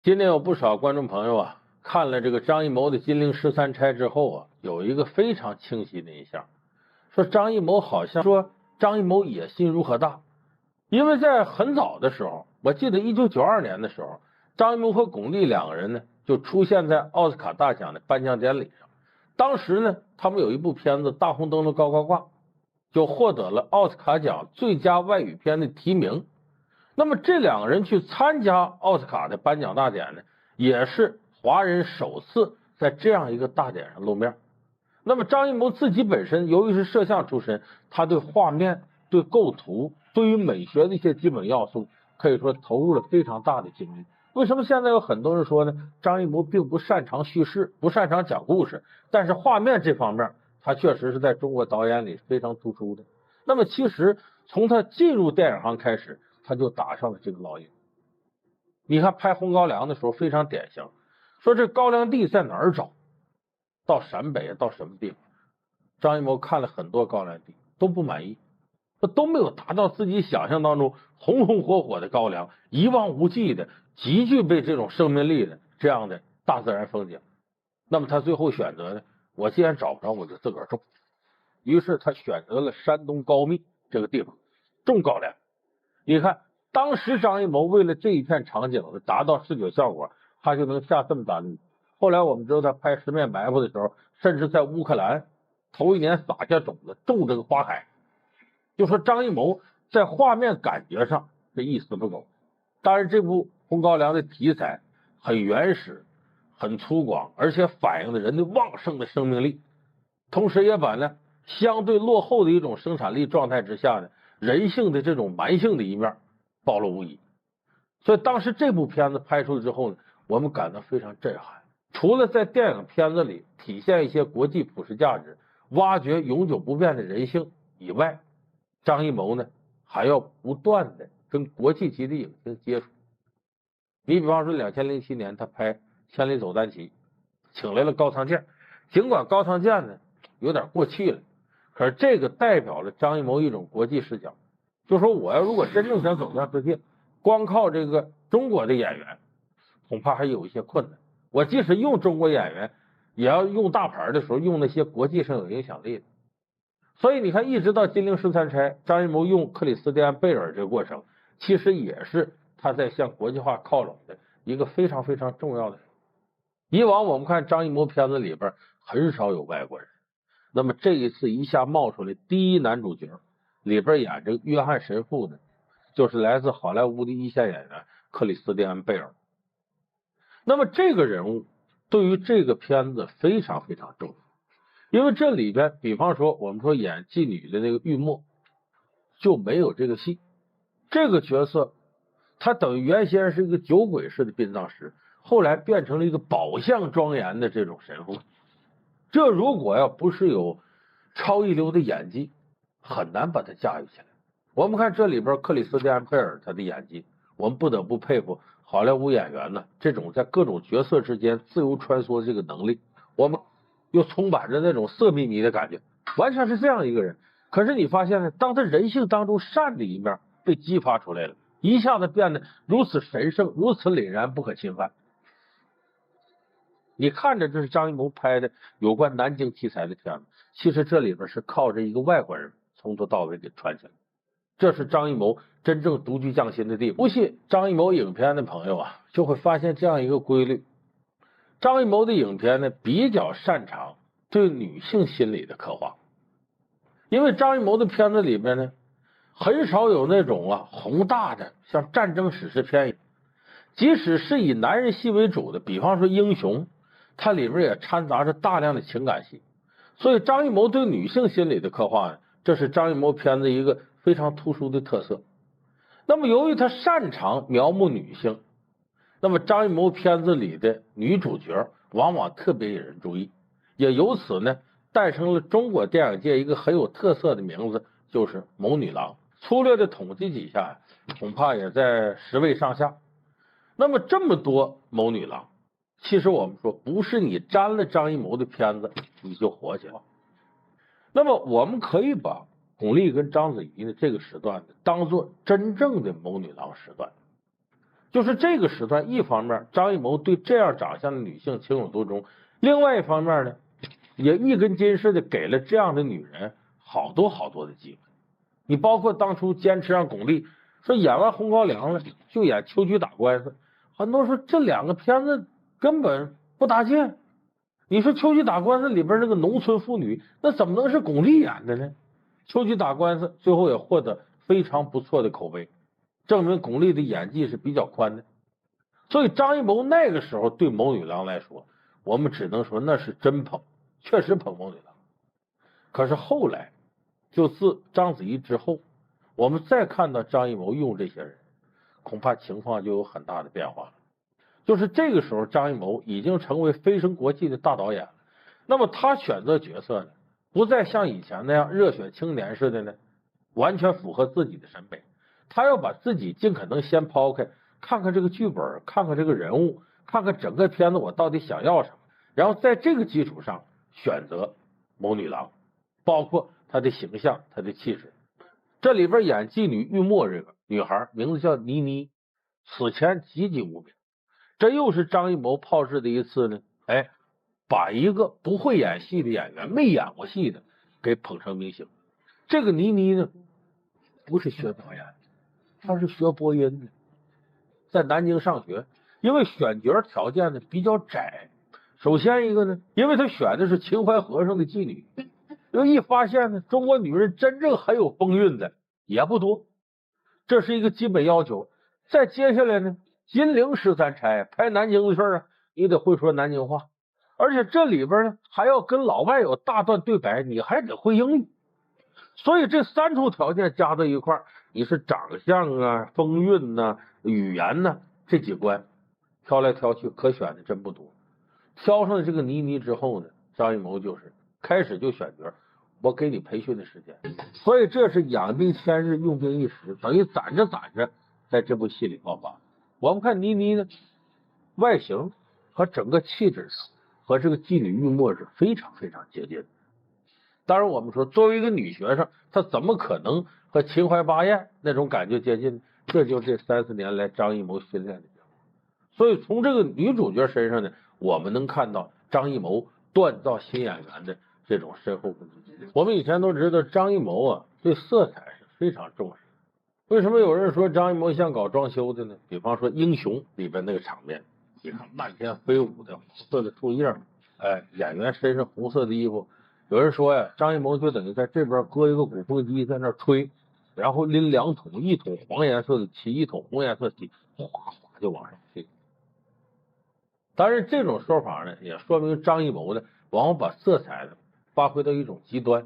今天有不少观众朋友啊，看了这个张艺谋的《金陵十三钗》之后啊，有一个非常清晰的印象，说张艺谋好像说张艺谋野心如何大，因为在很早的时候，我记得1992年的时候，张艺谋和巩俐两个人呢就出现在奥斯卡大奖的颁奖典礼上。当时呢，他们有一部片子《大红灯笼高高挂》，就获得了奥斯卡奖最佳外语片的提名。那么这两个人去参加奥斯卡的颁奖大典呢，也是华人首次在这样一个大典上露面。那么张艺谋自己本身由于是摄像出身，他对画面、对构图、对于美学的一些基本要素，可以说投入了非常大的精力。为什么现在有很多人说呢？张艺谋并不擅长叙事，不擅长讲故事，但是画面这方面，他确实是在中国导演里非常突出的。那么其实从他进入电影行开始，他就打上了这个烙印。你看拍《红高粱》的时候非常典型，说这高粱地在哪儿找？到陕北到什么地方？张艺谋看了很多高粱地都不满意，都没有达到自己想象当中红红火火的高粱，一望无际的极具备这种生命力的这样的大自然风景。那么他最后选择呢，我既然找不着，我就自个儿种。于是他选择了山东高密这个地方种高粱。你看当时张艺谋为了这一片场景达到视觉效果，他就能下这么大力。后来我们知道他拍《十面埋伏》的时候，甚至在乌克兰头一年撒下种子种这个花海。就说张艺谋在画面感觉上是一丝不苟。当然这部《红高粱》的题材很原始很粗犷，而且反映了人的旺盛的生命力，同时也把呢相对落后的一种生产力状态之下呢，人性的这种蛮性的一面暴露无遗。所以当时这部片子拍出之后呢，我们感到非常震撼。除了在电影片子里体现一些国际普世价值，挖掘永久不变的人性以外，张艺谋呢还要不断的跟国际级的影星接触。你比方说2007年他拍《千里走单骑》，请来了高仓健。尽管高仓健呢有点过气了，可是这个代表了张艺谋一种国际视角，就说我要如果真正想走向世界，光靠这个中国的演员恐怕还有一些困难。我即使用中国演员，也要用大牌的时候用那些国际上有影响力的。所以你看一直到金陵十三钗，张艺谋用克里斯蒂安贝尔这个过程，其实也是他在向国际化靠拢的一个非常非常重要的。以往我们看张艺谋片子里边很少有外国人，那么这一次一下冒出来第一男主角，里边演这个约翰神父的就是来自好莱坞的一线演员克里斯蒂安贝尔。那么这个人物对于这个片子非常非常重要，因为这里边比方说我们说演妓女的那个玉墨就没有这个戏。这个角色他等于原先是一个酒鬼式的殡葬师，后来变成了一个宝相庄严的这种神父。这如果要不是有超一流的演技，很难把他驾驭起来。我们看这里边克里斯蒂安贝尔他的演技，我们不得不佩服好莱坞演员呢这种在各种角色之间自由穿梭的这个能力。我们又充满着那种色眯眯的感觉，完全是这样一个人。可是你发现呢，当他人性当中善的一面被激发出来了，一下子变得如此神圣，如此凛然不可侵犯。你看着这是张艺谋拍的有关南京题材的片子，其实这里边是靠着一个外国人从头到尾给串起来。这是张艺谋真正独具匠心的地方。不信张艺谋影片的朋友啊，就会发现这样一个规律：张艺谋的影片呢比较擅长对女性心理的刻画。因为张艺谋的片子里边呢，很少有那种宏大的像战争史诗片一样，即使是以男人戏为主的，比方说《英雄》，它里边也掺杂着大量的情感戏。所以张艺谋对女性心理的刻画呢，这是张艺谋片子一个非常突出的特色。那么由于他擅长描摹女性，那么张艺谋片子里的女主角往往特别引人注意，也由此呢诞生了中国电影界一个很有特色的名字，就是谋女郎。粗略的统计几下，恐怕也在10位上下。那么这么多谋女郎，其实我们说不是你沾了张艺谋的片子你就火起来。那么我们可以把巩俐跟章子怡的这个时段当做真正的谋女郎时段。就是这个时段，一方面张艺谋对这样长相的女性情有独钟，另外一方面呢，也一根筋似的给了这样的女人好多好多的机会。你包括当初坚持让巩俐说演完《红高粱》了就演《秋菊打官司》，很多人说这两个片子根本不搭界。你说《秋菊打官司》里边那个农村妇女，那怎么能是巩俐演的呢？《秋菊打官司》最后也获得非常不错的口碑，证明巩俐的演技是比较宽的。所以张艺谋那个时候对谋女郎来说，我们只能说那是真捧，确实捧谋女郎。可是后来，就自章子怡之后，我们再看到张艺谋用这些人，恐怕情况就有很大的变化了。就是这个时候，张艺谋已经成为飞升国际的大导演了。那么他选择角色呢，不再像以前那样热血青年似的呢，完全符合自己的审美。他要把自己尽可能先抛开，看看这个剧本，看看这个人物，看看整个片子我到底想要什么，然后在这个基础上选择谋女郎，包括她的形象、她的气质。这里边演妓女玉墨这个女孩名字叫倪妮，此前籍籍无名。这又是张艺谋炮制的一次呢，把一个不会演戏的演员、没演过戏的给捧成明星。这个倪妮呢，不是学表演，她是学播音的，在南京上学。因为选角条件呢比较窄，首先一个呢，因为他选的是秦淮河上的妓女，因为一发现呢，中国女人真正很有风韵的也不多，这是一个基本要求。再接下来呢，金陵十三钗拍南京的事儿啊，你得会说南京话，而且这里边呢还要跟老外有大段对白，你还得会英语。所以这三重条件加到一块儿，你是长相啊、风韵呐、语言呐这几关挑来挑去，可选的真不多。挑上了这个倪妮之后呢，张艺谋就是开始就选角，我给你培训的时间。所以这是养兵千日，用兵一时，等于攒着攒着，在这部戏里爆发。我们看倪妮呢，外形和整个气质和这个妓女玉墨是非常非常接近的。当然，我们说作为一个女学生，她怎么可能和秦淮八艳那种感觉接近呢？这就是这30年来张艺谋训练的结果。所以从这个女主角身上呢，我们能看到张艺谋锻造新演员的这种深厚功底。我们以前都知道张艺谋啊对色彩是非常重视。为什么有人说张艺谋像搞装修的呢？比方说《英雄》里边那个场面，你看漫天飞舞的红色的树叶，演员身上红色的衣服。有人说呀，张艺谋就等于在这边搁一个鼓风机在那吹，然后拎2桶，一桶黄颜色的漆，一桶红颜色的漆，哗哗就往上飞。当然，这种说法呢，也说明张艺谋呢，往往把色彩呢发挥到一种极端，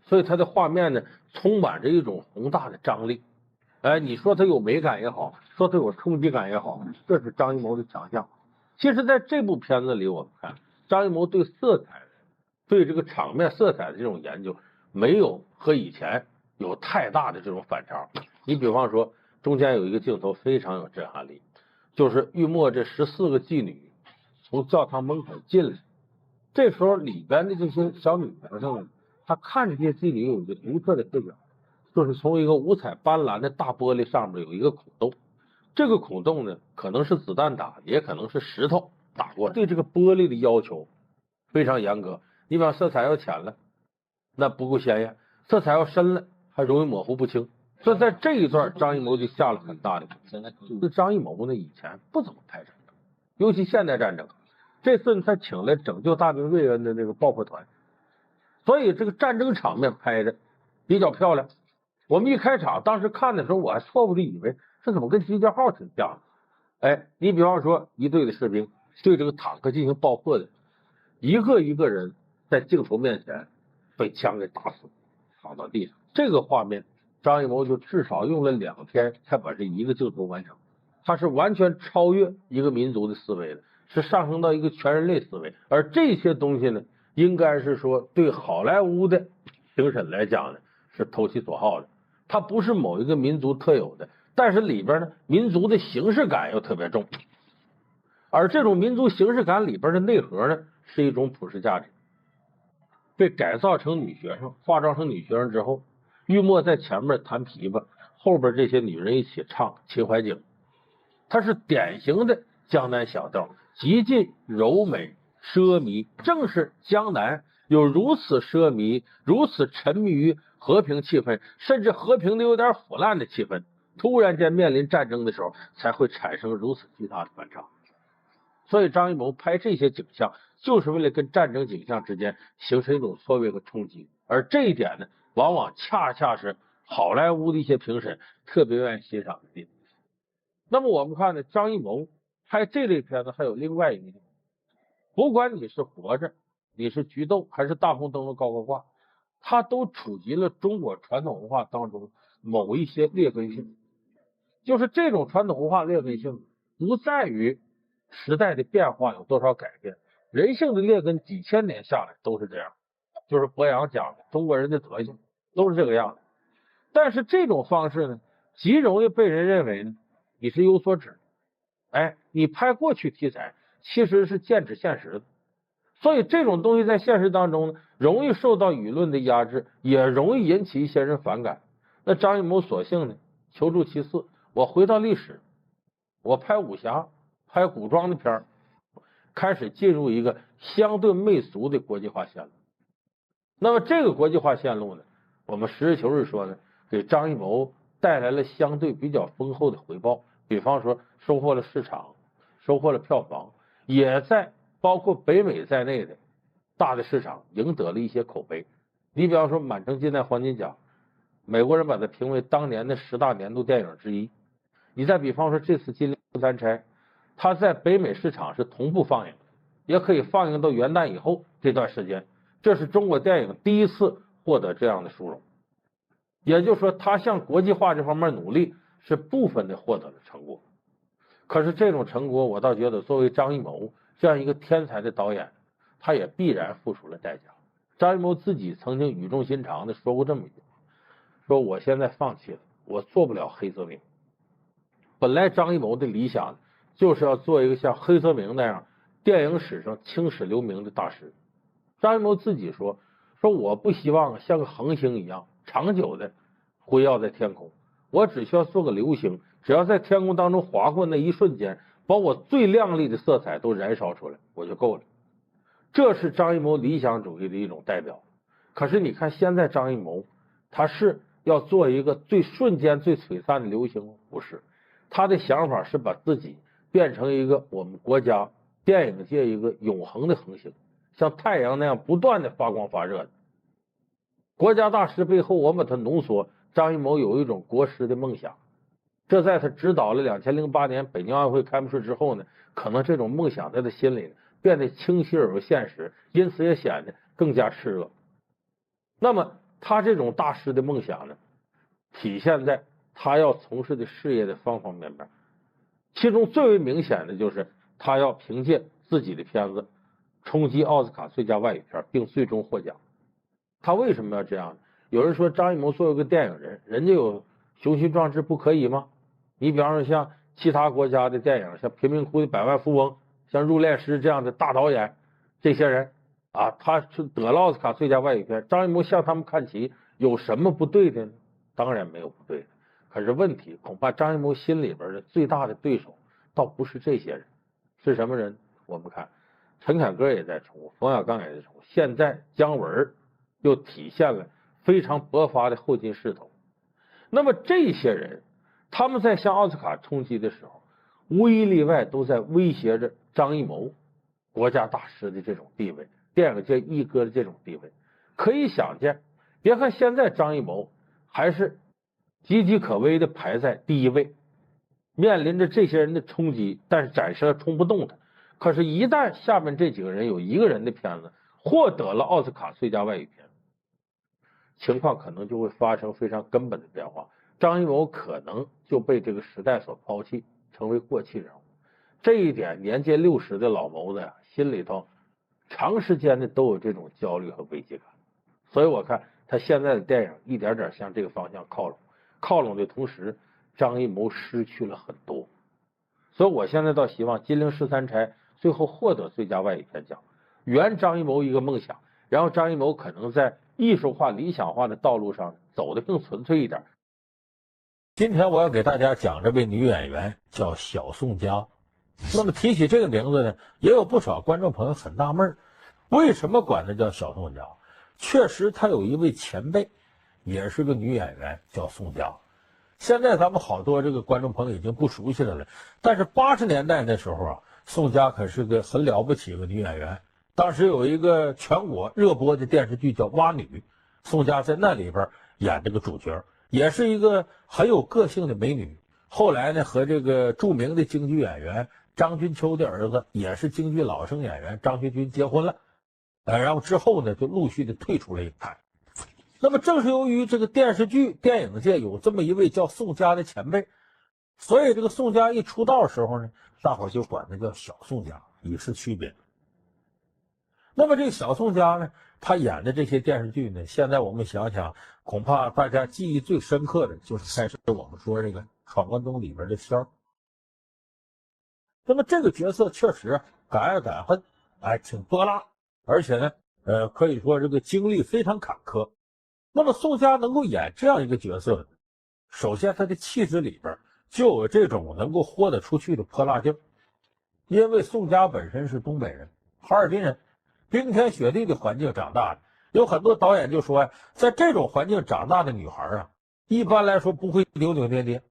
所以他的画面呢，充满着一种宏大的张力。你说他有美感也好，说他有冲击感也好，这是张艺谋的强项。其实，在这部片子里，我们看张艺谋对色彩、对这个场面色彩的这种研究，没有和以前有太大的这种反差。你比方说，中间有一个镜头非常有震撼力，就是玉墨这14个妓女从教堂门口进来，这时候里边的这些小女学生，她看着这些妓女有一个独特的视角，就是从一个五彩斑斓的大玻璃上面有一个孔洞，这个孔洞呢，可能是子弹打，也可能是石头打过来。对这个玻璃的要求非常严格，你比方色彩要浅了，那不够鲜艳；色彩要深了，还容易模糊不清。所以在这一段，张艺谋就下了很大的功夫。这张艺谋呢，以前不怎么拍战争，尤其现代战争。这次他请来拯救大兵瑞恩的那个爆破团，所以这个战争场面拍的比较漂亮。我们一开场，当时看的时候，我还错误的以为这怎么跟集结号挺像。你比方说一队的士兵对这个坦克进行爆破的，一个一个人在镜头面前被枪给打死，躺到地上。这个画面，张艺谋就至少用了2天才把这一个镜头完成。他是完全超越一个民族的思维的，是上升到一个全人类思维。而这些东西呢，应该是说对好莱坞的评审来讲呢，是投其所好的。它不是某一个民族特有的，但是里边呢，民族的形式感又特别重。而这种民族形式感里边的内核呢，是一种普世价值。被改造成女学生，化妆成女学生之后，玉墨在前面弹琵琶，后边这些女人一起唱《秦淮景》。它是典型的江南小调，极尽柔美奢靡。正是江南有如此奢靡、如此沉迷于和平气氛，甚至和平的有点腐烂的气氛，突然间面临战争的时候，才会产生如此巨大的反差。所以张艺谋拍这些景象，就是为了跟战争景象之间形成一种错位和冲击。而这一点呢，往往恰恰是好莱坞的一些评审特别愿意欣赏的地方。那么我们看呢，张艺谋拍这类片子还有另外一个，不管你是活着，你是菊豆，还是大红灯笼高高挂，它都触及了中国传统文化当中某一些劣根性。就是这种传统文化劣根性，不在于时代的变化有多少改变，人性的劣根几千年下来都是这样，就是博洋讲的中国人的德性都是这个样子。但是这种方式呢，极容易被人认为呢你是有所指，你拍过去题材其实是剑指现实的，所以这种东西在现实当中呢，容易受到舆论的压制，也容易引起一些人反感。那张艺谋索性呢，求助其次，我回到历史，我拍武侠，拍古装的片儿，开始进入一个相对媚俗的国际化线路。那么这个国际化线路呢，我们实事求是说呢，给张艺谋带来了相对比较丰厚的回报，比方说收获了市场，收获了票房，也在包括北美在内的大的市场赢得了一些口碑。你比方说满城尽带黄金甲，美国人把它评为当年的10大年度电影之一。你再比方说这次《金陵十三钗》，它在北美市场是同步放映，也可以放映到元旦以后这段时间，这是中国电影第一次获得这样的殊荣。也就是说，他向国际化这方面努力是部分的获得了成果。可是这种成果，我倒觉得作为张艺谋这样一个天才的导演，他也必然付出了代价。张艺谋自己曾经语重心长的说过这么一句话，说我现在放弃了，我做不了黑泽明。本来张艺谋的理想就是要做一个像黑泽明那样电影史上青史留名的大师。张艺谋自己说我不希望像个恒星一样长久的辉耀在天空，我只需要做个流星，只要在天空当中划过那一瞬间，把我最亮丽的色彩都燃烧出来，我就够了。这是张艺谋理想主义的一种代表。可是你看现在张艺谋，他是要做一个最瞬间最璀璨的流星，不是，他的想法是把自己变成一个我们国家电影界一个永恒的恒星，像太阳那样不断的发光发热的。国家大师背后，我把它浓缩，张艺谋有一种国师的梦想。这在他指导了2008年北京奥运会开幕式之后呢，可能这种梦想在他心里变得清晰而又现实，因此也显得更加炽热。那么他这种大师的梦想呢，体现在他要从事的事业的方方面面，其中最为明显的就是他要凭借自己的片子冲击奥斯卡最佳外语片，并最终获奖。他为什么要这样呢？有人说张艺谋作为一个电影人，人家有雄心壮志不可以吗？你比方说像其他国家的电影，像贫民窟的百万富翁，像入殓师这样的大导演，这些人他是得了奥斯卡最佳外语片，张艺谋向他们看齐，有什么不对的呢？当然没有不对的。可是问题恐怕张艺谋心里边的最大的对手倒不是这些人，是什么人？我们看陈凯歌也在冲，冯小刚也在冲，现在姜文又体现了非常勃发的后进势头。那么这些人他们在向奥斯卡冲击的时候，无一例外都在威胁着张艺谋国家大师的这种地位，电影界一哥的这种地位。可以想见，别看现在张艺谋还是岌岌可危的排在第一位，面临着这些人的冲击，但是暂时冲不动他。可是一旦下面这几个人有一个人的片子获得了奥斯卡最佳外语片，情况可能就会发生非常根本的变化，张艺谋可能就被这个时代所抛弃，成为过气人物。这一点年届60的老谋子呀，心里头长时间的都有这种焦虑和危机感。所以我看他现在的电影一点点向这个方向靠拢，靠拢的同时，张艺谋失去了很多。所以我现在倒希望《金陵十三钗》最后获得最佳外语片奖，圆张艺谋一个梦想，然后张艺谋可能在艺术化理想化的道路上走得更纯粹一点，今天我要给大家讲这位女演员叫小宋佳。那么提起这个名字呢，也有不少观众朋友很纳闷，为什么管她叫小宋佳？确实，她有一位前辈，也是个女演员，叫宋佳。现在咱们好多这个观众朋友已经不熟悉她了，但是80年代那时候啊，宋佳可是个很了不起的女演员。当时有一个全国热播的电视剧叫《蛙女》，宋佳在那里边演这个主角。也是一个很有个性的美女。后来呢，和这个著名的京剧演员张君秋的儿子，也是京剧老生演员张学军结婚了。然后之后呢，就陆续的退出了影坛。那么正是由于这个电视剧、电影界有这么一位叫宋佳的前辈，所以这个宋佳一出道的时候呢，大伙就管她叫小宋佳，以示区别。那么这个小宋佳呢，她演的这些电视剧呢，现在我们想想，恐怕大家记忆最深刻的就是开始我们说这个《闯关东》里边的仙儿。那么这个角色确实敢爱敢恨，挺泼辣，而且呢，可以说这个经历非常坎坷。那么宋佳能够演这样一个角色，首先她的气质里边就有这种能够豁得出去的泼辣劲儿。因为宋佳本身是东北人，哈尔滨人。冰天雪地的环境长大的，有很多导演就说呀，在这种环境长大的女孩啊，一般来说不会扭扭捏捏，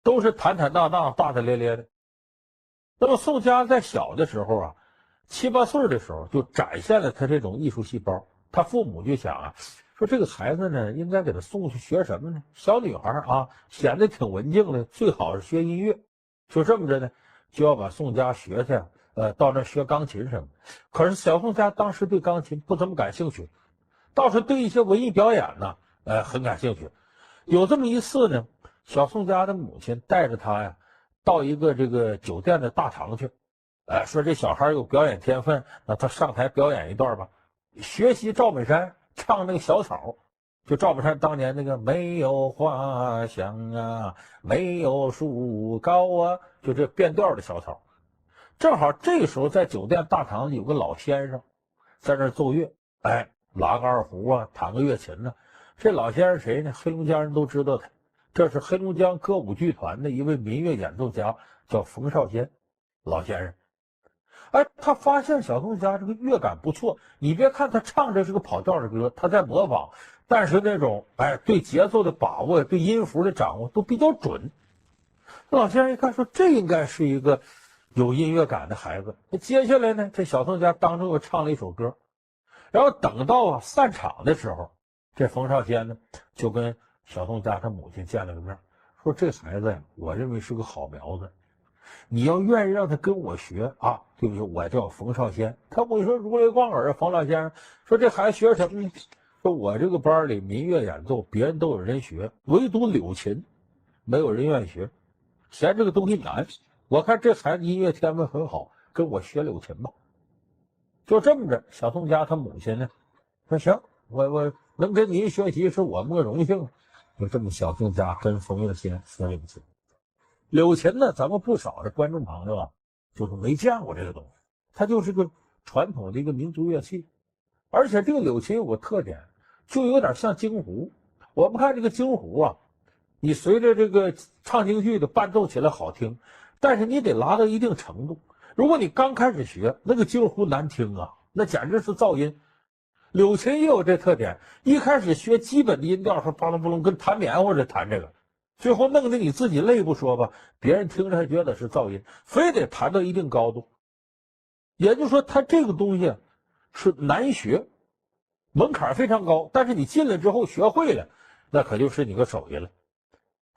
都是坦坦荡荡、大大咧咧的。那么宋佳在小的时候啊，7、8岁的时候就展现了她这种艺术细胞。她父母就想啊，说这个孩子呢，应该给她送去学什么呢？小女孩啊，显得挺文静的，最好是学音乐。就这么着呢，就要把宋佳学去。到那学钢琴什么，可是小宋佳当时对钢琴不怎么感兴趣，倒是对一些文艺表演呢，很感兴趣。有这么一次呢，小宋佳的母亲带着她呀，到一个这个酒店的大堂去，说这小孩有表演天分，那他上台表演一段吧，学习赵本山唱那个小草，就赵本山当年那个没有花香啊，没有树高啊，就这变调的小草。正好这个时候在酒店大堂有个老先生在那奏乐，拉个二胡啊，弹个乐琴呢。这老先生谁呢？黑龙江人都知道他，这是黑龙江歌舞剧团的一位民乐演奏家，叫冯绍先老先生。他发现小宋佳这个乐感不错，你别看他唱这是个跑调的歌，他在模仿，但是那种对节奏的把握，对音符的掌握都比较准。老先生一看说，这应该是一个有音乐感的孩子。接下来呢，这小宋佳当中又唱了一首歌，然后等到散场的时候，这冯绍先呢就跟小宋佳他母亲见了个面，说这孩子呀，我认为是个好苗子，你要愿意让他跟我学啊，对不起，我叫冯绍先。他母亲说如雷贯耳，冯老先生说这孩子学什么呢？说我这个班里民乐演奏别人都有人学，唯独柳琴没有人愿意学，嫌这个东西难。我看这孩子音乐天分很好，跟我学柳琴吧。就这么着，小宋佳他母亲呢说行，我能跟您学习是我们的荣幸。就这么小宋佳跟冯绍先学柳琴。柳琴呢，咱们不少的观众朋友啊，就是没见过这个东西，它就是个传统的一个民族乐器，而且这个柳琴有个特点，就有点像京胡。我们看这个京胡啊，你随着这个唱京剧的伴奏起来好听，但是你得拉到一定程度。如果你刚开始学，那个京胡难听啊，那简直是噪音。柳琴也有这特点，一开始学基本的音调，说巴隆巴隆，跟弹棉花似的弹这个，最后弄得你自己累不说吧，别人听着还觉得是噪音，非得弹到一定高度。也就是说，它这个东西是难学，门槛非常高，但是你进来之后学会了，那可就是你个手艺了。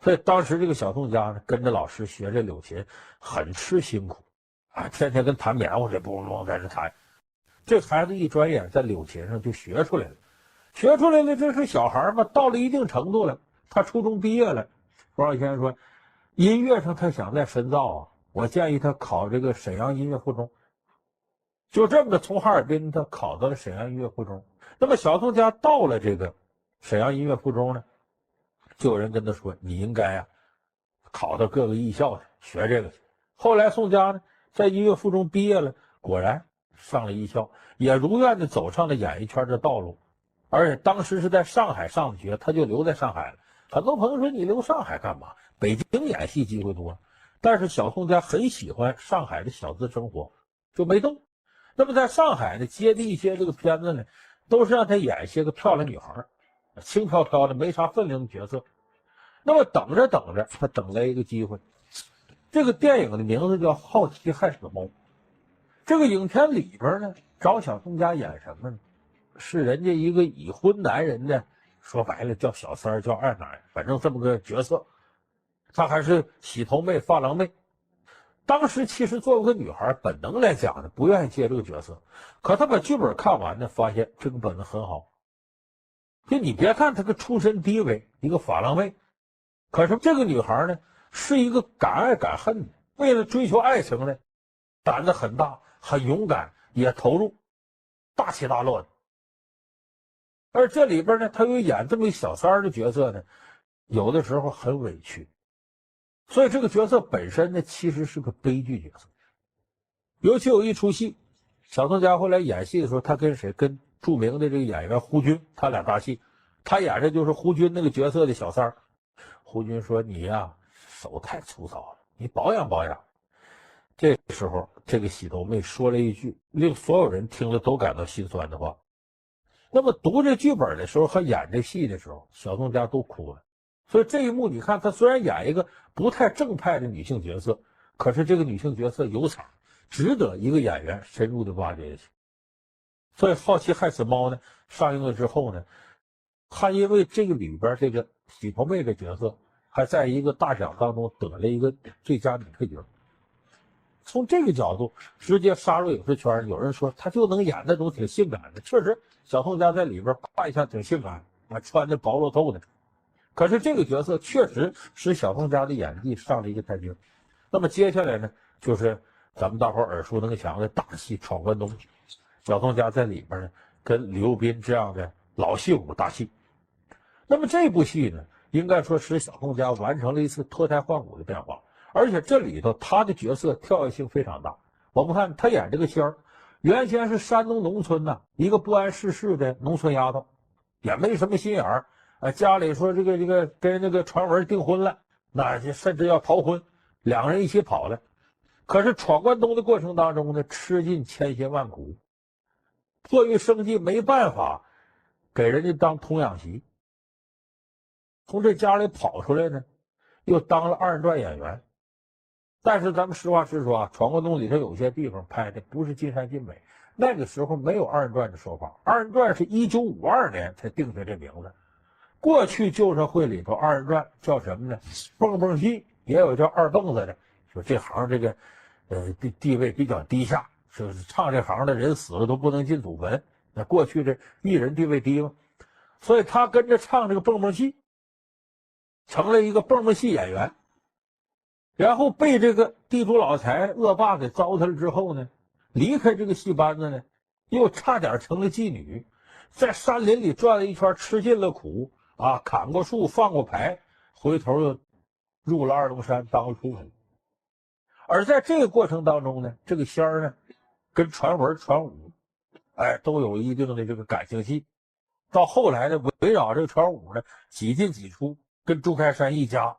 所以当时这个小宋佳呢，跟着老师学这柳琴，很吃辛苦天天跟弹棉花似的，嘣嘣在这弹。这孩子一转眼在柳琴上就学出来了，这是小孩嘛，到了一定程度了，他初中毕业了。冯绍先生说，音乐上他想再深造啊，我建议他考这个沈阳音乐附中。就这么的，从哈尔滨他考到了沈阳音乐附中。那么小宋佳到了这个沈阳音乐附中呢，就有人跟他说，你应该考到各个艺校去学这个去。后来宋佳呢，在音乐附中毕业了，果然上了艺校，也如愿的走上了演艺圈的道路。而且当时是在上海上的学，他就留在上海了。很多朋友说，你留上海干嘛？北京演戏机会多，但是小宋佳很喜欢上海的小资生活，就没动。那么在上海呢，接的一些这个片子呢，都是让他演一些个漂亮女孩，轻飘飘的没啥分量的角色。那么等着等着，他等来一个机会。这个电影的名字叫《好奇害死猫》。这个影片里边呢，找小宋佳演什么呢？是人家一个已婚男人的，说白了叫小三儿，叫二奶，反正这么个角色。她还是洗头妹、发廊妹。当时其实作为个女孩，本能来讲呢，不愿意接这个角色。可她把剧本看完呢，发现这个本子很好。就你别看她个出身低微，一个发廊妹，可是这个女孩呢，是一个敢爱敢恨的，为了追求爱情呢，胆子很大，很勇敢，也投入，大起大落的。而这里边呢，她又演这么一个小三儿的角色呢，有的时候很委屈。所以这个角色本身呢，其实是个悲剧角色。尤其有一出戏，小宋佳后来演戏的时候，他跟谁？跟著名的这个演员胡军，他俩搭戏。他演的就是胡军那个角色的小三儿。胡军说：“你呀，手太粗糙了，你保养保养。”这时候，这个洗头妹说了一句令所有人听了都感到心酸的话。那么读这剧本的时候和演这戏的时候，小宋佳都哭了。所以这一幕，你看，她虽然演一个不太正派的女性角色，可是这个女性角色有场，值得一个演员深入的挖掘下去。所以《好奇害死猫》呢上映了之后呢，她因为这个里边这个洗头妹的角色，还在一个大奖当中得了一个最佳女配角。从这个角度直接杀入影视圈，有人说她就能演那种挺性感的，确实小宋佳在里边扮一下挺性感，穿的薄露透的。可是这个角色确实使小宋佳的演技上了一个台阶。那么接下来呢，就是咱们大伙耳熟能详的大戏《闯关东》，小宋佳在里边呢跟刘斌这样的老戏骨搭戏。那么这部戏呢，应该说使小宋佳完成了一次脱胎换骨的变化，而且这里头他的角色跳跃性非常大。我们看他演这个仙儿，原先是山东农村呢一个不谙世事的农村丫头，也没什么心眼儿。家里说这个跟那个传闻订婚了，那甚至要逃婚，两个人一起跑了。可是闯关东的过程当中呢，吃尽千辛万苦，迫于生计没办法，给人家当童养媳。从这家里跑出来呢，又当了二人转演员。但是咱们实话实说啊，闯关东里头有些地方拍的不是尽善尽美，那个时候没有二人转的说法，二人转是1952年才定下这名字。过去旧社会里头二人转叫什么呢？蹦蹦戏，也有叫二蹦子的。说这行这个地位比较低下，就是唱这行的人死了都不能进祖坟。那过去这艺人地位低嘛，所以他跟着唱这个蹦蹦戏，成了一个蹦蹦戏演员。然后被这个地主老财恶霸给糟蹋了之后呢，离开这个戏班子呢，又差点成了妓女，在山林里转了一圈，吃尽了苦。砍过树，放过牌，回头又入了二龙山当了出口。而在这个过程当中呢，这个仙儿呢，跟传文、传武，都有一定的这个感情戏。到后来呢，围绕这个传武呢，几进几出，跟朱开山一家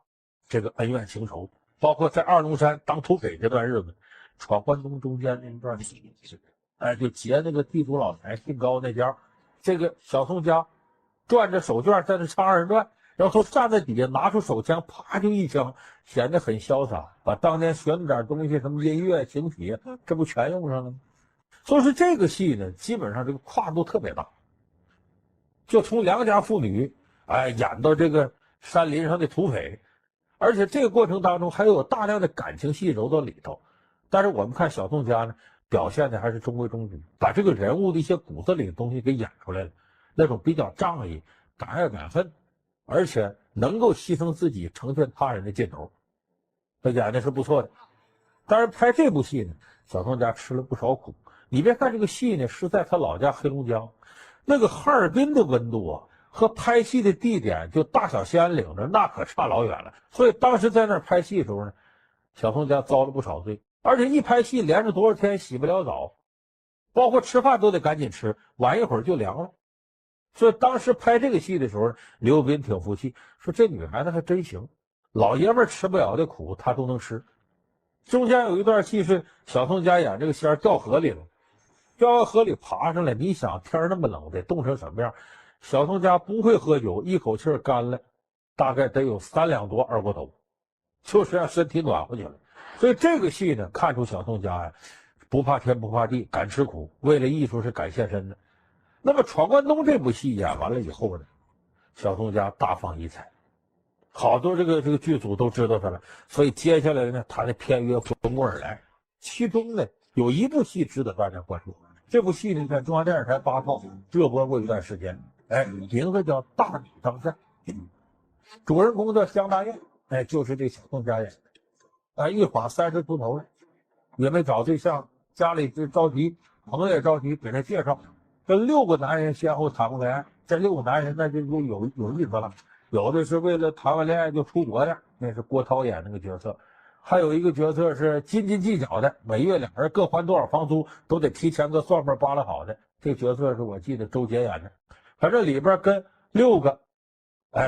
这个恩怨情仇，包括在二龙山当土匪这段日子，闯关东中间那段戏，就劫那个地主老财姓高那家，这个小宋佳转着手绢在那唱二人转，然后站在底下拿出手枪，啪就一枪，显得很潇洒，把当年学那点东西，什么音乐、形体，这不全用上了吗？所以说这个戏呢，基本上这个跨度特别大，就从良家妇女，演到这个山林上的土匪，而且这个过程当中还有大量的感情戏揉到里头。但是我们看小宋佳呢，表现的还是中规中矩，把这个人物的一些骨子里的东西给演出来了。那种比较仗义、敢爱敢恨，而且能够牺牲自己成全他人的劲头，他演的是不错的。当然拍这部戏呢，小宋佳吃了不少苦。你别看这个戏呢是在他老家黑龙江，那个哈尔滨的温度和拍戏的地点就大小兴安岭的那可差老远了。所以当时在那儿拍戏的时候呢，小宋佳遭了不少罪，而且一拍戏连着多少天洗不了澡，包括吃饭都得赶紧吃，晚一会儿就凉了。所以当时拍这个戏的时候，刘斌挺服气，说这女孩子还真行，老爷们吃不了的苦他都能吃。中间有一段戏是小宋佳演这个仙儿掉河里了，掉到河里爬上来，你想天那么冷得冻成什么样？小宋佳不会喝酒，一口气干了大概得有3两多二锅头，就是让身体暖和起来。所以这个戏呢，看出小宋佳呀不怕天不怕地，敢吃苦，为了艺术是敢献身的。那么《闯关东》这部戏演完了以后呢，小宋佳大放异彩，好多这个剧组都知道他了，所以接下来呢，他的片约滚滚而来。其中呢，有一部戏值得大家关注，这部戏呢在中央电视台8套热播过一段时间，名字叫《大女当家》，主人公叫香大燕，就是这小宋佳演的。一晃30出头了，也没找对象，家里就着急，朋友也着急给他介绍，跟6个男人先后谈过恋爱。这6个男人那就有意思了，有的是为了谈完恋爱就出国的，那是郭涛演那个角色，还有一个角色是斤斤计较的，每月2人各还多少房租都得提前个算盘扒拉好的，这个角色是我记得周杰演的。反正里边跟6个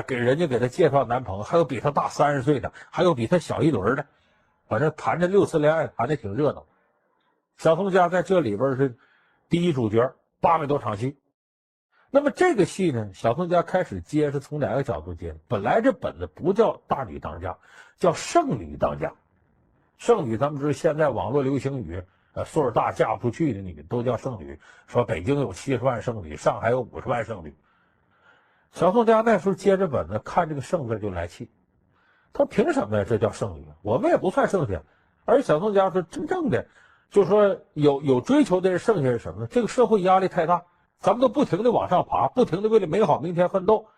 给人家给他介绍男朋友，还有比他大30岁的，还有比他小1轮的，反正谈这6次恋爱谈的挺热闹。小宋佳在这里边是第一主角，800多场戏。那么这个戏呢，小宋佳开始接是从哪个角度接？本来这本子不叫大女当家，叫剩女当家。剩女咱们知道现在网络流行语，岁数大嫁不出去的女都叫剩女，说北京有70万剩女，上海有50万剩女。小宋佳那时候接着本子看这个剩字就来气，他凭什么呀？这叫剩女，我们也不算剩下。而小宋佳说真正的就是说有追求的人，剩下是什么呢？这个社会压力太大，咱们都不停的往上爬，不停的为了美好明天奋斗，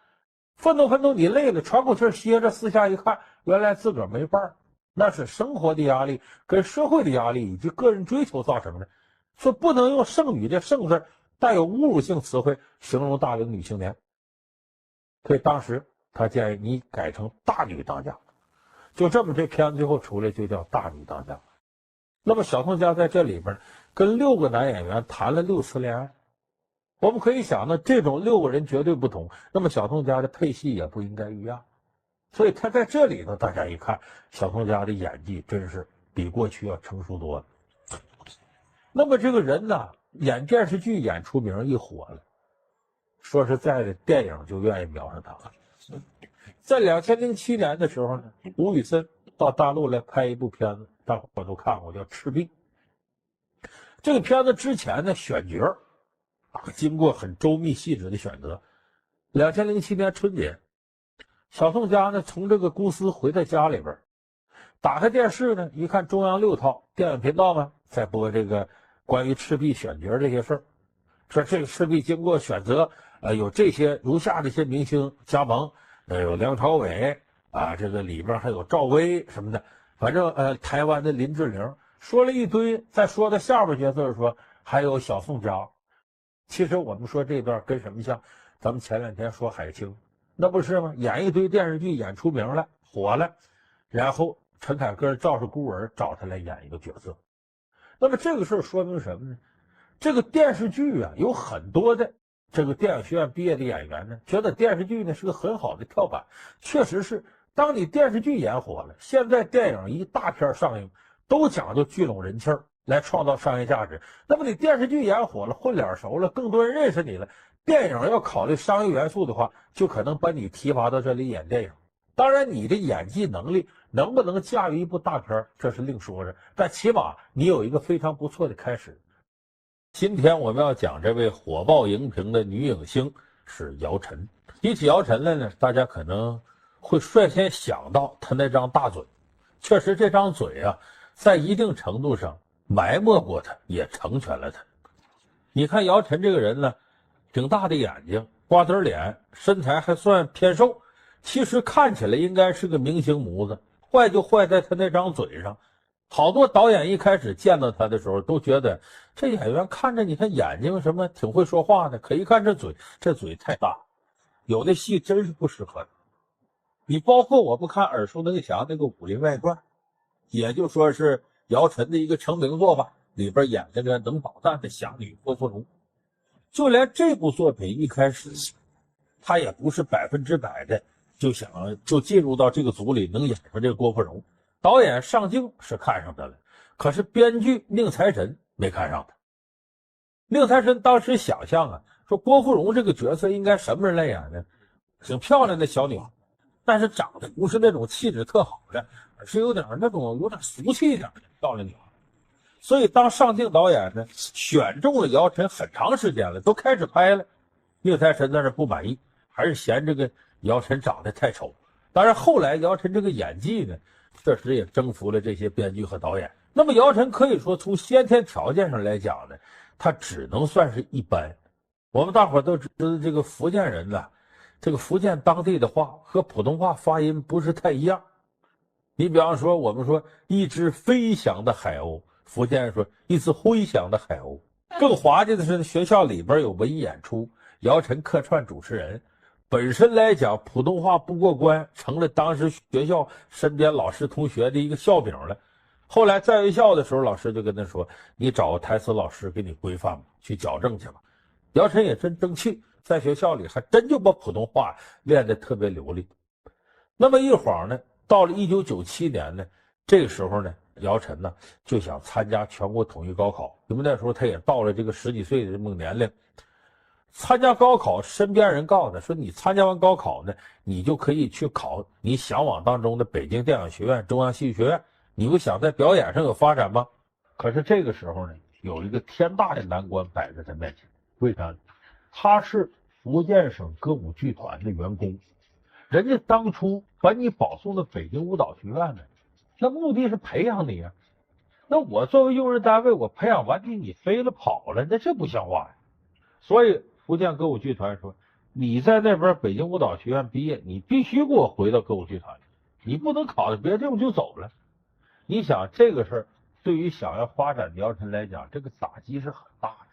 奋斗你累了，喘口气歇着，私下一看，原来自个儿没伴儿，那是生活的压力跟社会的压力以及个人追求造成的。说不能用剩女这剩字带有侮辱性词汇形容大龄女青年，所以当时他建议你改成大女当家，就这么这片子最后出来就叫大女当家。那么小宋佳在这里边跟6个男演员谈了6次恋爱，我们可以想呢，这种6个人绝对不同，那么小宋佳的配戏也不应该一样。所以他在这里头，大家一看，小宋佳的演技真是比过去要成熟多了。那么这个人呢，演电视剧演出名一火了，说实在的，电影就愿意瞄上他了。在2007年的时候呢，吴宇森到大陆来拍一部片子，大伙儿都看过，叫《赤壁》。这个片子之前呢，选角经过很周密细致的选择。2007年春节，小宋佳呢从这个公司回到家里边，打开电视呢，一看中央6套电影频道嘛，在播这个关于赤壁选角这些事儿。说这个赤壁经过选择，有这些如下这些明星加盟，有梁朝伟这个里边还有赵薇什么的，反正台湾的林志玲，说了一堆。再说到下边角色说还有小宋佳。其实我们说这段跟什么像？咱们前2天说海清，那不是吗？演一堆电视剧演出名了，火了，然后陈凯歌赵氏孤儿找他来演一个角色。那么这个事儿说明什么呢？这个电视剧有很多的这个电影学院毕业的演员呢，觉得电视剧呢是个很好的跳板。确实是，当你电视剧演火了，现在电影一大片上映都讲究聚拢人气儿来创造商业价值。那么你电视剧演火了，混脸熟了，更多人认识你了，电影要考虑商业元素的话，就可能把你提拔到这里演电影。当然你的演技能力能不能驾驭一部大片，这是另说着，但起码你有一个非常不错的开始。今天我们要讲这位火爆荧屏的女影星是姚晨。提起姚晨来呢，大家可能会率先想到她那张大嘴。确实这张嘴在一定程度上埋没过她，也成全了她。你看姚晨这个人呢，挺大的眼睛，瓜子脸，身材还算偏瘦，其实看起来应该是个明星模子，坏就坏在她那张嘴上。好多导演一开始见到他的时候都觉得这演员看着你看眼睛什么挺会说话的，可一看这嘴太大，有的戏真是不适合他。你包括我不看耳熟能详那个《武林外传》，也就说是姚晨的一个成名作吧，里边演这个能捣蛋的侠女郭芙蓉。就连这部作品一开始他也不是100%的就进入到这个组里，能演出这个郭芙蓉。导演尚敬是看上他了，可是编剧宁财神没看上他。宁财神当时想象啊，说郭芙蓉这个角色应该什么人来演呢？挺漂亮的小女孩，但是长得不是那种气质特好的，而是有点俗气一点的漂亮女孩。所以当尚敬导演呢选中了姚晨很长时间了，都开始拍了，宁财神在那不满意，还是嫌这个姚晨长得太丑。当然后来姚晨这个演技呢确实也征服了这些编剧和导演。那么姚晨可以说从先天条件上来讲呢，她只能算是一般。我们大伙都知道这个福建人呢，这个福建当地的话和普通话发音不是太一样。你比方说我们说一只飞翔的海鸥，福建人说一只飞翔的海鸥。更滑稽的是学校里边有文艺演出，姚晨客串主持人，本身来讲普通话不过关，成了当时学校身边老师同学的一个笑柄了。后来在学校的时候，老师就跟他说，你找台词老师给你规范吧，去矫正去吧。姚晨也真争气，在学校里还真就把普通话练得特别流利。那么一晃呢，到了1997年呢，这个时候呢，姚晨呢就想参加全国统一高考，因为那时候他也到了这个10几岁的这么个年龄。参加高考，身边人告诉他说，你参加完高考呢，你就可以去考你向往当中的北京电影学院、中央戏剧学院，你不想在表演上有发展吗？可是这个时候呢，有一个天大的难关摆在他面前。为啥？他是福建省歌舞剧团的员工，人家当初把你保送到北京舞蹈学院呢，那目的是培养你啊。那我作为用人单位，我培养完你飞了跑了，那这不像话呀。所以福建歌舞剧团说，你在那边北京舞蹈学院毕业，你必须给我回到歌舞剧团，你不能考到别的地方就走了。你想这个事儿对于想要发展的姚晨来讲，这个打击是很大的。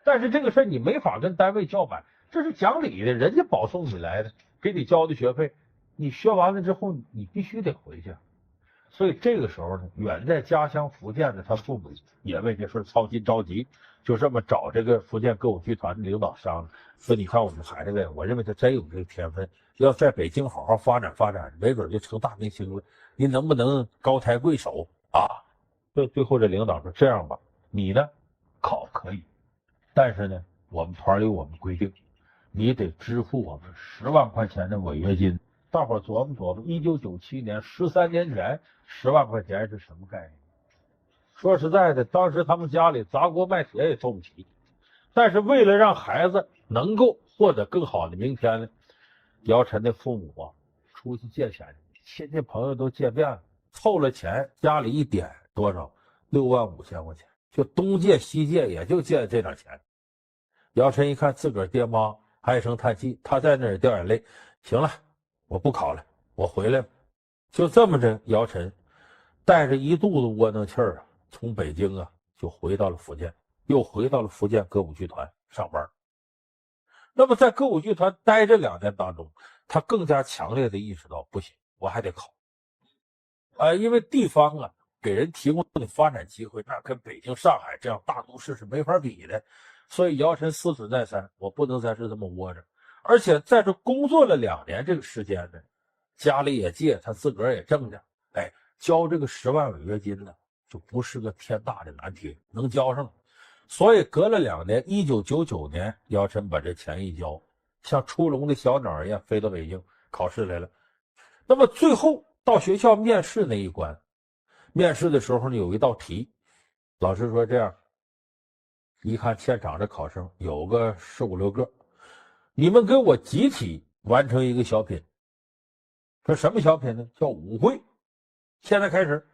但是这个事儿你没法跟单位叫板，这是讲理的，人家保送你来的，给你交的学费，你学完了之后你必须得回去。所以这个时候呢，远在家乡福建的他父母也为这事操心着急，就这么找这个福建歌舞剧团的领导商量，说你看我们孩子呗，我认为他真有这个天分，要在北京好好发展发展，没准就成大明星了，你能不能高抬贵手啊？最后这领导说，这样吧，你呢考可以，但是呢我们团有我们规定，你得支付我们10万块钱的违约金。大伙琢磨琢磨，1997年13年前10万块钱是什么概念？说实在的，当时他们家里砸锅卖铁也凑不齐，但是为了让孩子能够获得更好的明天呢，姚晨的父母啊出去借钱，亲戚朋友都借遍了，凑了钱，家里一点多少6万5千块钱，就东借西借，也就借了这点钱。姚晨一看自个儿爹妈唉声叹气，他在那儿掉眼泪，行了，我不考了，我回来了。就这么着，姚晨带着一肚子窝囊气儿啊，从北京啊就回到了福建，又回到了福建歌舞剧团上班。那么在歌舞剧团待这2年当中，他更加强烈的意识到，不行，我还得考。因为地方啊给人提供的发展机会，那跟北京、上海这样大都市是没法比的。所以姚晨思忖再三，我不能再是这么窝着。而且在这工作了2年这个时间呢，家里也借，他自个儿也挣着，交这个10万违约金呢，就不是个天大的难题，能交上。所以隔了2年，1999年，姚晨把这钱一交，像出笼的小鸟一样飞到北京考试来了。那么最后到学校面试那一关，面试的时候呢，有一道题，老师说这样，一看现场这考生有个15、16个，你们给我集体完成一个小品。说什么小品呢？叫舞会。现在开始，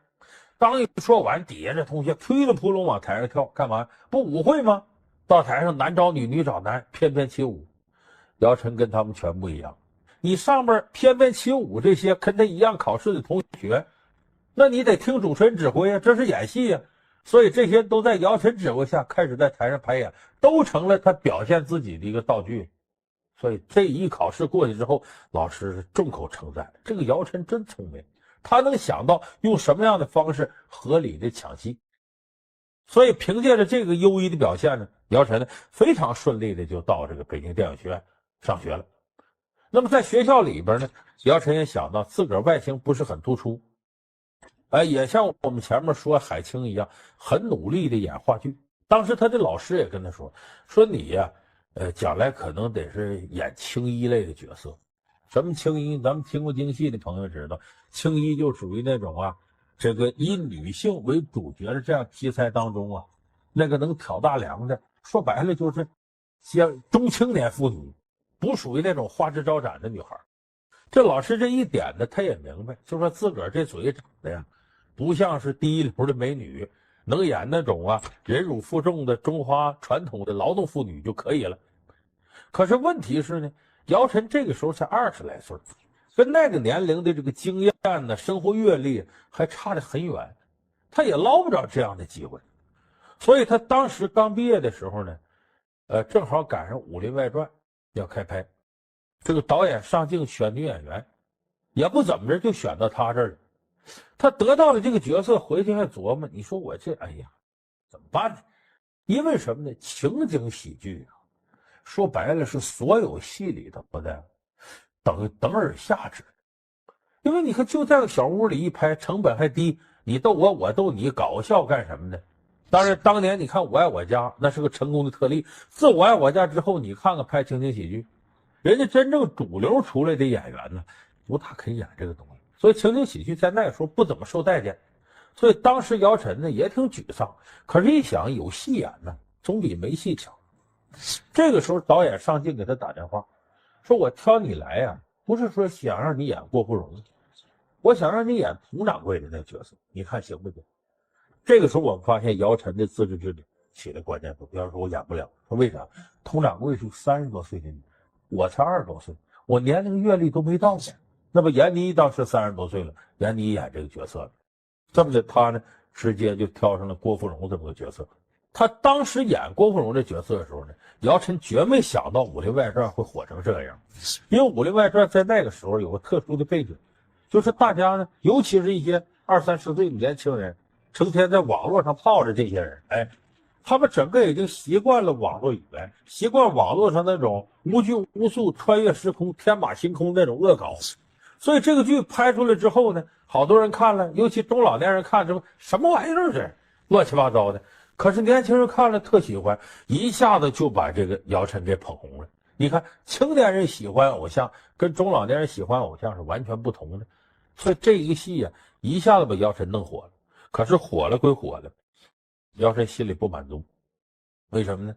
当一说完，底下这同学噼里扑隆往台上跳，干嘛？不舞会吗？到台上男找女，女找男，翩翩起舞。姚晨跟他们全不一样，你上边翩翩起舞这些跟他一样考试的同学，那你得听主持人指挥啊，这是演戏啊。所以这些都在姚晨指挥下开始在台上排演，都成了他表现自己的一个道具。所以这一考试过去之后，老师众口称赞，这个姚晨真聪明，他能想到用什么样的方式合理的抢戏。所以凭借着这个优异的表现呢，姚晨呢非常顺利的就到这个北京电影学院上学了。那么在学校里边呢，姚晨也想到自个儿外形不是很突出，也像我们前面说海清一样，很努力的演话剧。当时他的老师也跟他说你呀，将来可能得是演青衣类的角色。什么青衣？咱们听过京戏的朋友知道，青衣就属于那种这个以女性为主角的这样题材当中那个能挑大梁的，说白了就是像中青年妇女，不属于那种花枝招展的女孩。这老师这一点呢，他也明白，就说自个儿这嘴长得呀，不像是第一流的美女，能演那种忍辱负重的中华传统的劳动妇女就可以了。可是问题是呢，姚晨这个时候才20来岁，跟那个年龄的这个经验呢、生活阅历还差得很远，他也捞不着这样的机会。所以他当时刚毕业的时候呢，正好赶上《武林外传》要开拍，这个导演上镜选女演员，也不怎么着就选到他这儿了。他得到了这个角色，回去还琢磨，你说我这怎么办呢？因为什么呢？情景喜剧说白了是所有戏里头的等而下之。因为你看就在个小屋里一拍，成本还低，你逗我，我逗你，搞笑干什么呢？当然当年你看《我爱我家》那是个成功的特例，自《我爱我家》之后，你看看拍情景喜剧，人家真正主流出来的演员呢，不大肯演这个东西，所以情景喜剧在那个时候不怎么受待见。所以当时姚晨呢也挺沮丧，可是一想有戏演呢，总比没戏强。这个时候导演上镜给他打电话，说我挑你来不是说想让你演郭芙蓉，我想让你演佟掌柜的那个角色，你看行不行？这个时候我们发现姚晨的自知之明起了关键作用。要说我演不了，说为啥？佟掌柜是30多岁的女，我才20多岁，我年龄阅历都没到呢。那么闫妮当时30多岁了，闫妮演这个角色了，这么的他呢直接就挑上了郭芙蓉这么个角色。他当时演郭芙蓉这角色的时候呢，姚晨绝没想到《武林外传》会火成这样，因为《武林外传》在那个时候有个特殊的背景，就是大家呢，尤其是一些20、30岁的年轻人，成天在网络上泡着这些人，他们整个已经习惯了网络语言，习惯网络上那种无拘无束、穿越时空、天马行空那种恶搞，所以这个剧拍出来之后呢，好多人看了，尤其中老年人看之后，什么玩意儿这乱七八糟的。可是年轻人看了特喜欢，一下子就把这个姚晨给捧红了。你看青年人喜欢偶像跟中老年人喜欢偶像是完全不同的，所以这一个戏一下子把姚晨弄火了。可是火了归火了，姚晨心里不满足，为什么呢？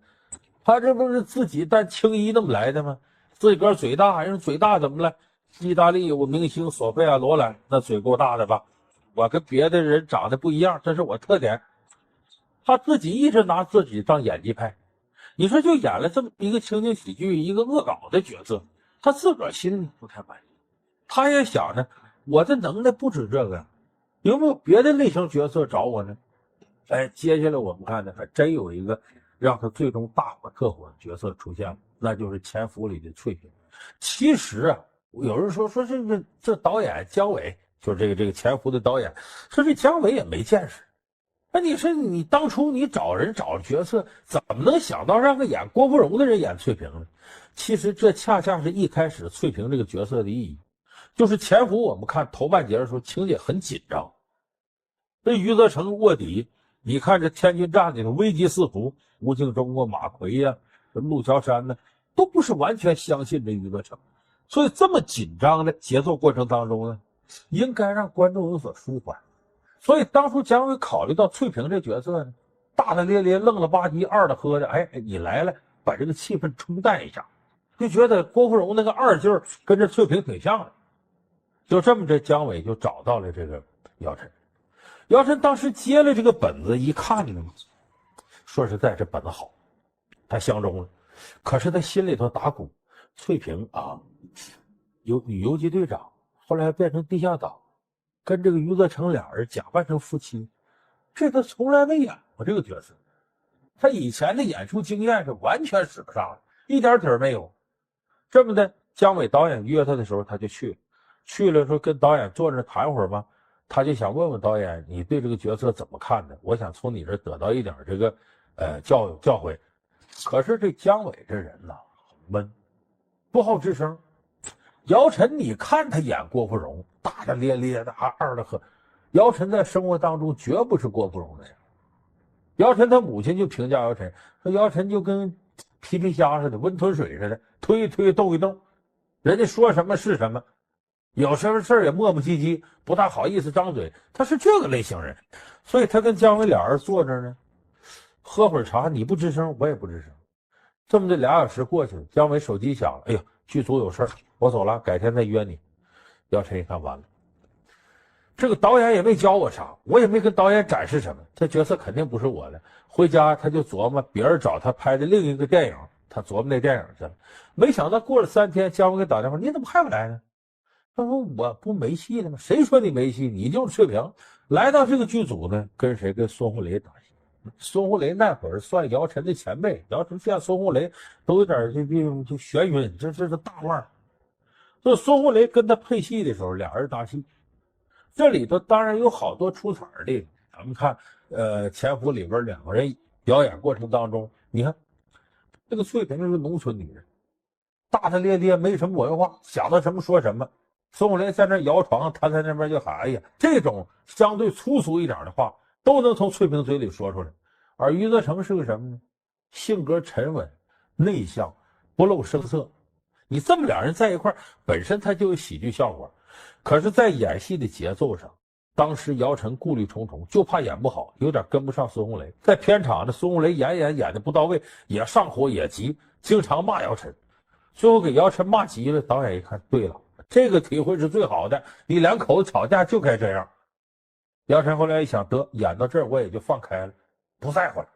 他这不是自己当青衣那么来的吗？自己个儿嘴大，人嘴大怎么了？意大利有明星索菲亚罗兰，那嘴够大的吧？我跟别的人长得不一样，这是我特点。他自己一直拿自己当演技派，你说就演了这么一个情景喜剧，一个恶搞的角色，他自个儿心里不太满意。他也想呢，我的能耐不止这个，有没有别的类型角色找我呢？接下来我们看呢，还真有一个让他最终大火特火的角色出现了，那就是《潜伏》里的翠萍。其实有人说这导演姜伟，就是这个《潜伏》的导演，说这姜伟也没见识。你说你当初你找角色，怎么能想到让个演郭芙蓉的人演翠萍呢？其实这恰恰是一开始翠萍这个角色的意义。就是《潜伏》我们看头半截的时候，情节很紧张。这余则成卧底，你看这天津站里头危机四伏，吴敬中马奎陆桥山呢，都不是完全相信这余则成。所以这么紧张的节奏过程当中呢，应该让观众有所舒缓。所以当初姜伟考虑到翠萍这角色呢，大大咧咧、愣了吧唧、二的喝的，你来了，把这个气氛冲淡一下，就觉得郭芙蓉那个二劲儿跟这翠萍挺像的。就这么这姜伟就找到了这个姚晨。姚晨当时接了这个本子一看呢，说实在这本子好，他相中了。可是他心里头打鼓，翠萍女游击队长，后来变成地下党，跟这个余则成俩人假扮成夫妻，这他从来没演过这个角色。他以前的演出经验是完全使不上的，一点底儿没有。这么的，姜伟导演约他的时候，他就去了说跟导演坐着谈会儿吧。他就想问问导演，你对这个角色怎么看的？我想从你这得到一点这个教诲。可是这姜伟这人呐，很闷，不好吱声。姚晨，你看他演郭芙蓉，大大咧咧的，二的很。姚晨在生活当中绝不是郭芙蓉那样。姚晨他母亲就评价姚晨说，姚晨就跟皮皮虾似的，温吞水似的，推一推，动一动，人家说什么是什么。有什么事儿也磨磨唧唧，不大好意思张嘴，他是这个类型人。所以他跟姜维俩人坐这儿呢，喝会儿茶，你不吱声，我也不吱声。这么的2小时过去了，姜维手机响了，哎呦，剧组有事儿，我走了，改天再约你。姚晨一看完了，这个导演也没教我啥，我也没跟导演展示什么，这角色肯定不是我的。回家他就琢磨别人找他拍的另一个电影，他琢磨那电影去了。没想到过了3天，姜维给打电话，你怎么还不来呢？他说我不没戏了吗？谁说你没戏？你就是翠萍。来到这个剧组呢，跟谁？跟孙红雷打戏。孙红雷那会儿算姚晨的前辈，姚晨见孙红雷都有点就眩晕，这是大腕儿。所以孙红雷跟他配戏的时候，俩人搭戏，这里头当然有好多出彩的。咱们看，潜伏里边2个人表演过程当中，你看这个翠萍是个农村女人，大大咧咧，没什么文化，想到什么说什么。孙红雷在那摇床，他在那边就喊：“哎呀！”这种相对粗俗一点的话，都能从翠萍嘴里说出来。而余则成是个什么呢？性格沉稳、内向、不露声色。你这么俩人在一块儿，本身他就有喜剧效果。可是，在演戏的节奏上，当时姚晨顾虑重重，就怕演不好，有点跟不上孙红雷。在片场呢，孙红雷演的不到位，也上火也急，经常骂姚晨。最后给姚晨骂急了，导演一看，对了。这个体会是最好的，你2口子吵架就该这样。姚晨后来一想，得演到这儿我也就放开了，不在乎了。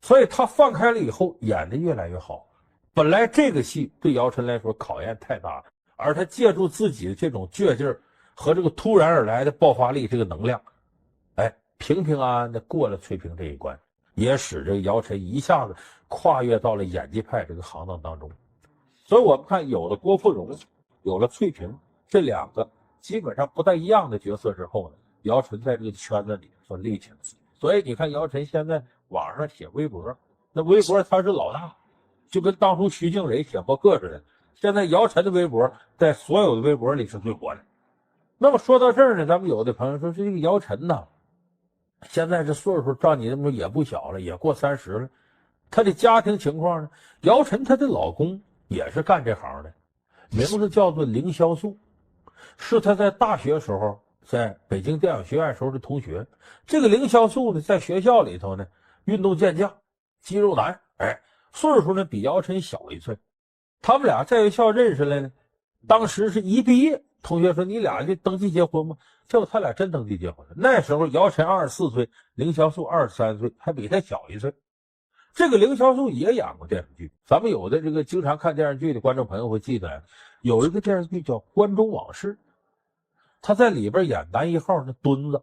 所以他放开了以后，演得越来越好。本来这个戏对姚晨来说考验太大了，而他借助自己的这种倔劲儿和这个突然而来的爆发力，这个能量，平平安安的过了翠萍这一关，也使这个姚晨一下子跨越到了演技派这个行当当中。所以我们看，有了郭芙蓉，有了翠萍，这2个基本上不太一样的角色之后呢，姚晨在这个圈子里算立起来。所以你看姚晨现在网上写微博，那微博他是老大，就跟当初徐静蕾写博客似的。现在姚晨的微博在所有的微博里是最火的。那么说到这儿呢，咱们有的朋友说，这个姚晨呢，现在这岁数照你这么说也不小了，也过30了。她的家庭情况呢，姚晨她的老公也是干这行的，名字叫做凌潇肃，是她在大学时候在北京电影学院时候的同学。这个凌潇肃呢，在学校里头呢，运动健将，肌肉男，岁数呢比姚晨小1岁。他们俩在学校认识了呢，当时是一毕业，同学说你俩就登记结婚吗？结果他俩真登记结婚了。那时候姚晨24岁，凌潇肃23岁，还比他小1岁。这个凌潇肃也演过电视剧，咱们有的这个经常看电视剧的观众朋友会记得，有一个电视剧叫《关中往事》，他在里边演男1号那墩子，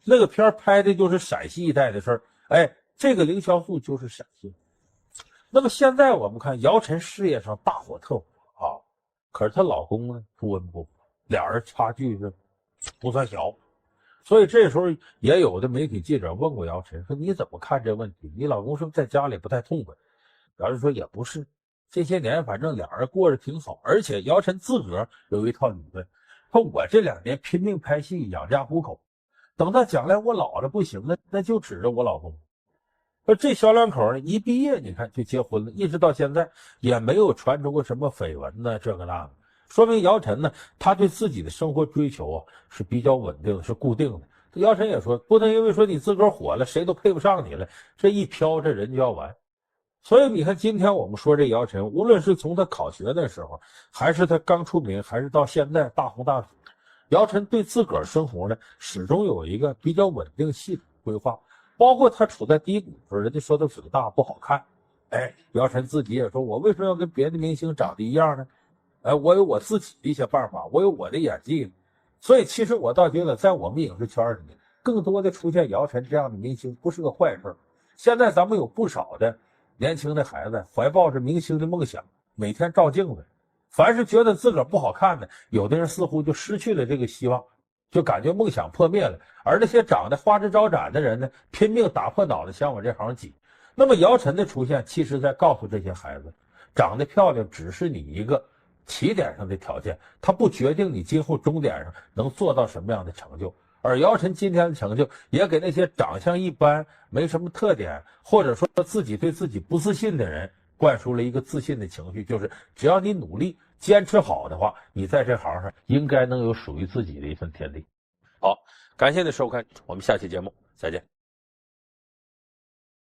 那个片拍的就是陕西一带的事儿。这个凌潇肃就是陕西。那么现在我们看姚晨事业上大火特火啊，可是她老公呢不温不火，俩人差距是不算小。所以这时候也有的媒体记者问过姚晨，说你怎么看这问题？你老公是不是在家里不太痛快？姚晨说也不是，这些年反正俩人过着挺好，而且姚晨自个儿有一套理论，说我这2年拼命拍戏养家糊口，等到将来我老了不行了，那就指着我老公。说这小2口呢，一毕业你看就结婚了，一直到现在也没有传出过什么绯闻呢，这个那个，说明姚晨呢，她对自己的生活追求是比较稳定，是固定的。姚晨也说，不能因为说你自个儿火了，谁都配不上你了，这一飘这人就要完。所以你看，今天我们说这姚晨，无论是从她考学的时候，还是她刚出名，还是到现在大红大紫，姚晨对自个儿生活呢，始终有一个比较稳定系统规划。包括他处在低谷的时候，人家说他嘴大不好看，姚晨自己也说，我为什么要跟别的明星长得一样呢？我有我自己的一些办法，我有我的演技。所以其实我倒觉得，在我们影视圈里面，更多的出现姚晨这样的明星不是个坏事。现在咱们有不少的年轻的孩子怀抱着明星的梦想，每天照镜子，凡是觉得自个儿不好看的，有的人似乎就失去了这个希望，就感觉梦想破灭了。而那些长得花枝招展的人呢，拼命打破脑袋想往这行挤。那么姚晨的出现，其实在告诉这些孩子，长得漂亮只是你一个起点上的条件，它不决定你今后终点上能做到什么样的成就。而姚晨今天的成就，也给那些长相一般、没什么特点，或者说自己对自己不自信的人，灌输了一个自信的情绪，就是只要你努力、坚持好的话，你在这行上应该能有属于自己的一份天地。好，感谢你的收看，我们下期节目再见。